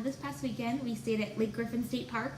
This past weekend, we stayed at Lake Griffin State Park,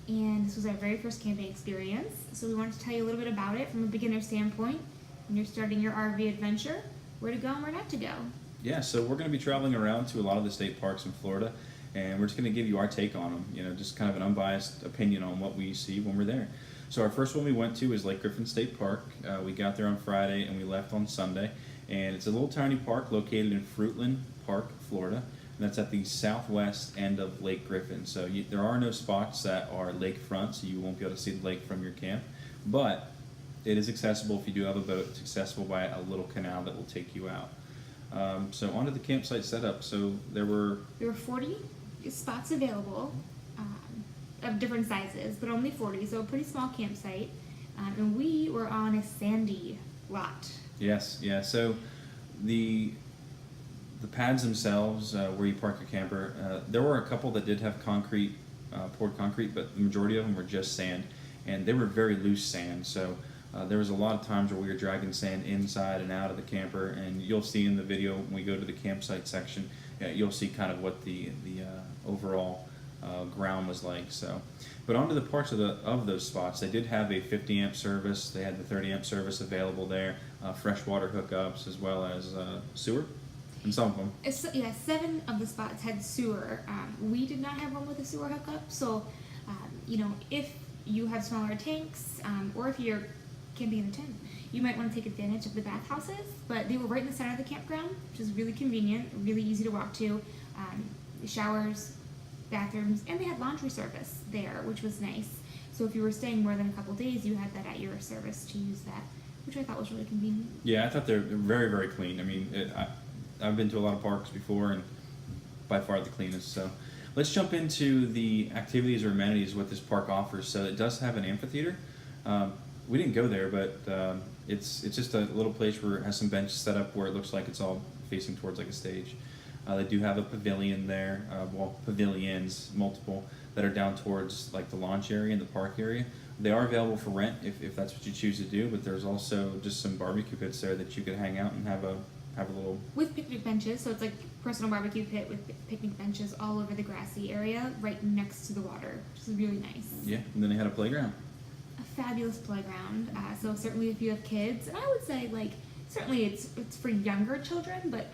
and this was our very first camping experience. So we wanted to tell you a little bit about it from a beginner standpoint. When you're starting your RV adventure, where to go and where not to go. Yeah, so we're going to be traveling around to a lot of the state parks in Florida, and we're just going to give you our take on them, just kind of an unbiased opinion on what we see when we're there. So our first one we went to is Lake Griffin State Park. We got there on Friday and we left on Sunday, and it's a little tiny park located in Fruitland Park, Florida, and that's at the southwest end of Lake Griffin. So there are no spots that are lakefront, so you won't be able to see the lake from your camp, but it is accessible if you do have a boat. It's accessible by a little canal that will take you out. So onto the campsite setup. So there were 40 spots available of different sizes, but only 40, so a pretty small campsite. And we were on a sandy lot. Yes, yeah. So the pads themselves, where you park your camper, there were a couple that did have concrete, poured concrete, but the majority of them were just sand, and they were very loose sand. So there was a lot of times where we were dragging sand inside and out of the camper, and you'll see in the video when we go to the campsite section, you'll see kind of what the overall ground was like. So, but onto the parts of those spots, they did have a 50 amp service. They had the 30 amp service available there, freshwater hookups as well as sewer, in some of them. Yeah, 7 of the spots had sewer. We did not have one with a sewer hookup, so if you have smaller tanks, or if you're camping in a tent, you might want to take advantage of the bathhouses, but they were right in the center of the campground, which is really convenient, really easy to walk to. Showers, bathrooms, and they had laundry service there, which was nice. So if you were staying more than a couple days, you had that at your service to use that, which I thought was really convenient. Yeah, I thought they're very, very clean. I mean, I've been to a lot of parks before, and by far the cleanest. So let's jump into the activities or amenities what this park offers. So it does have an amphitheater. We didn't go there, but it's just a little place where it has some benches set up where it looks like it's all facing towards like a stage. They do have a pavilion there, pavilions, multiple, that are down towards like the launch area and the park area. They are available for rent if that's what you choose to do, but there's also just some barbecue pits there that you could hang out and have a little... With picnic benches, so it's like personal barbecue pit with picnic benches all over the grassy area right next to the water, which is really nice. Yeah, and then they had a playground. A fabulous playground. So certainly if you have kids, and I would say certainly it's for younger children, but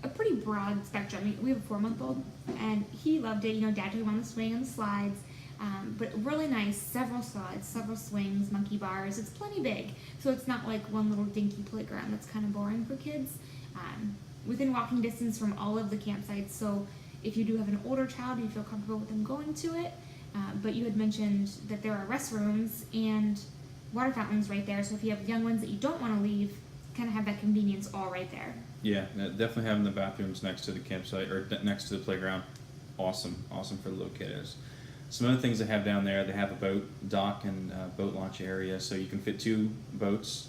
a pretty broad spectrum. I mean, we have a 4-month-old, and he loved it. Dad took him on the swing and the slides, but really nice. Several slides, several swings, monkey bars. It's plenty big, so it's not like one little dinky playground that's kind of boring for kids. Within walking distance from all of the campsites, so if you do have an older child, you feel comfortable with them going to it. But you had mentioned that there are restrooms and water fountains right there, so if you have young ones that you don't want to leave, kind of have that convenience all right there. Yeah, definitely having the bathrooms next to the campsite or next to the playground, awesome for the little kiddos. Some other things they have down there, they have a boat dock and boat launch area, so you can fit 2 boats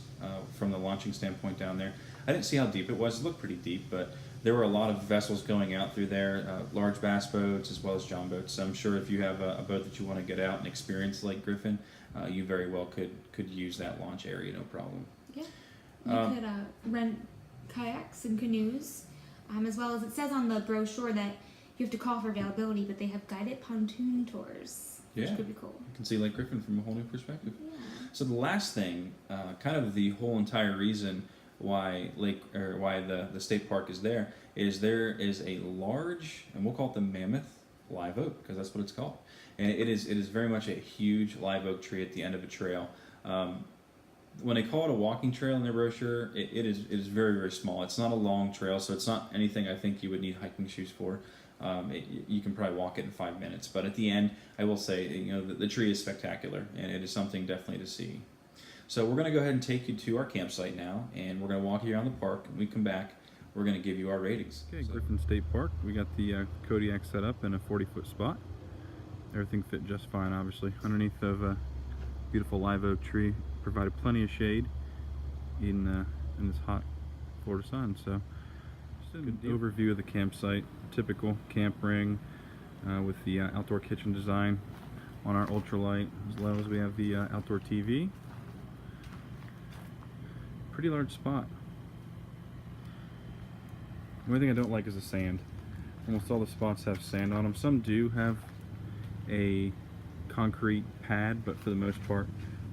from the launching standpoint down there. I didn't see how deep it was. It looked pretty deep, but there were a lot of vessels going out through there, large bass boats as well as john boats. So I'm sure if you have a boat that you want to get out and experience Lake Griffin, you very well could use that launch area, no problem. Yeah, you could rent kayaks and canoes, as well as it says on the brochure that you have to call for availability, but they have guided pontoon tours, which could be cool. You can see Lake Griffin from a whole new perspective. Yeah. So the last thing, kind of the whole entire reason why the state park is there is a large, and we'll call it the mammoth live oak, because that's what it's called, and it is very much a huge live oak tree at the end of a trail. When they call it a walking trail in their brochure, it is very, very small. It's not a long trail, so it's not anything I think you would need hiking shoes for. You can probably walk it in 5 minutes, but at the end, I will say, the tree is spectacular, and it is something definitely to see. So we're going to go ahead and take you to our campsite now, and we're going to walk you around the park. When we come back, we're going to give you our ratings. Okay, Griffin State Park. We got the Kodiak set up in a 40-foot spot. Everything fit just fine, obviously. Underneath of a beautiful live oak tree, provided plenty of shade in this hot Florida sun. So just an overview of the campsite. Typical camp ring with the outdoor kitchen design on our ultralight, as well as we have the outdoor TV. Pretty large spot. The only thing I don't like is the sand. Almost all the spots have sand on them. Some do have a concrete pad, but for the most part,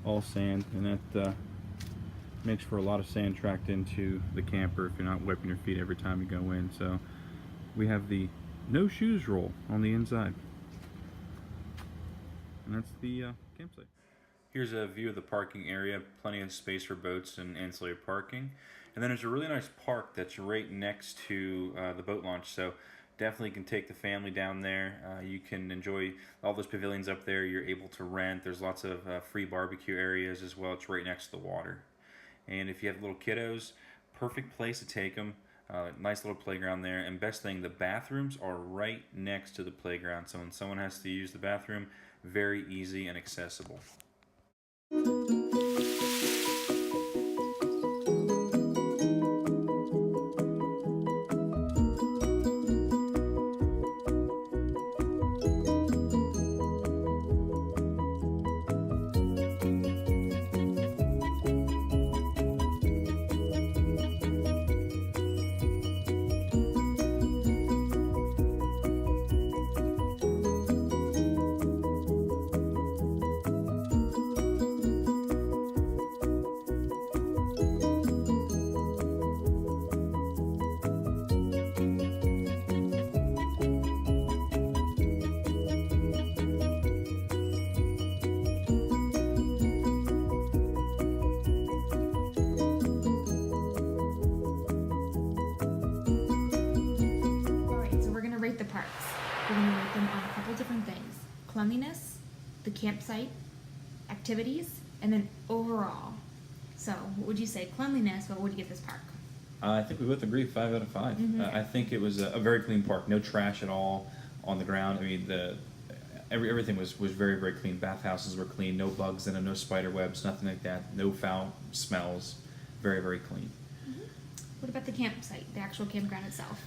all sand, and that makes for a lot of sand tracked into the camper if you're not wiping your feet every time you go in. So we have the no shoes rule on the inside, and that's the campsite. Here's a view of the parking area, plenty of space for boats and ancillary parking. And then there's a really nice park that's right next to the boat launch, so definitely can take the family down there. You can enjoy all those pavilions up there. You're able to rent. There's lots of free barbecue areas as well. It's right next to the water. And if you have little kiddos, perfect place to take them. Nice little playground there. And best thing, the bathrooms are right next to the playground. So when someone has to use the bathroom, very easy and accessible. The parks. We're going to rate them on a couple different things: cleanliness, the campsite, activities, and then overall. So, what would you say? Cleanliness, what would you give this park? I think we both agree 5 out of 5. Mm-hmm. I think it was a very clean park, no trash at all on the ground. I mean, everything was very, very clean. Bathhouses were clean, no bugs in them, no spider webs, nothing like that, no foul smells. Very, very clean. Mm-hmm. What about the campsite, the actual campground itself?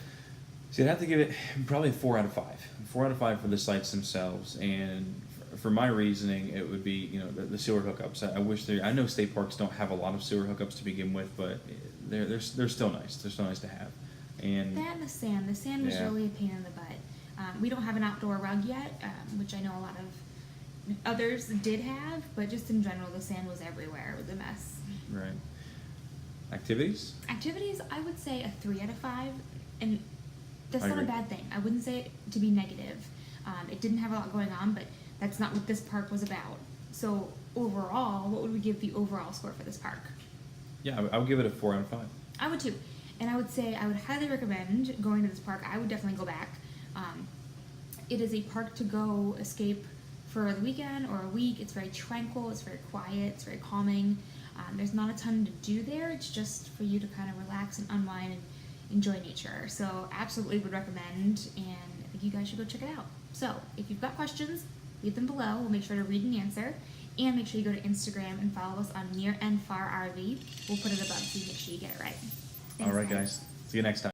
So I'd have to give it probably a 4 out of 5. 4 out of 5 for the sites themselves, and for my reasoning, it would be the sewer hookups. I wish I know state parks don't have a lot of sewer hookups to begin with, but they're still nice. They're still nice to have. And that and the sand. The sand was really a pain in the butt. We don't have an outdoor rug yet, which I know a lot of others did have, but just in general, the sand was everywhere. It was a mess. Right. Activities? Activities, I would say a 3 out of 5, and that's I not a agree. bad thing. I wouldn't say it to be negative. It didn't have a lot going on, but that's not what this park was about. So overall, what would we give the overall score for this park? Yeah, I would give it a 4 out of 5. I would too. And I would say I would highly recommend going to this park. I would definitely go back. It is a park to go escape for the weekend or a week. It's very tranquil, it's very quiet, it's very calming. There's not a ton to do there. It's just for you to kind of relax and unwind and enjoy nature. So absolutely would recommend, and I think you guys should go check it out. So if you've got questions, leave them below. We'll make sure to read and answer. And make sure you go to Instagram and follow us on Near and Far RV. We'll put it above so you make sure you get it right. Thanks, All right, guys. See you next time.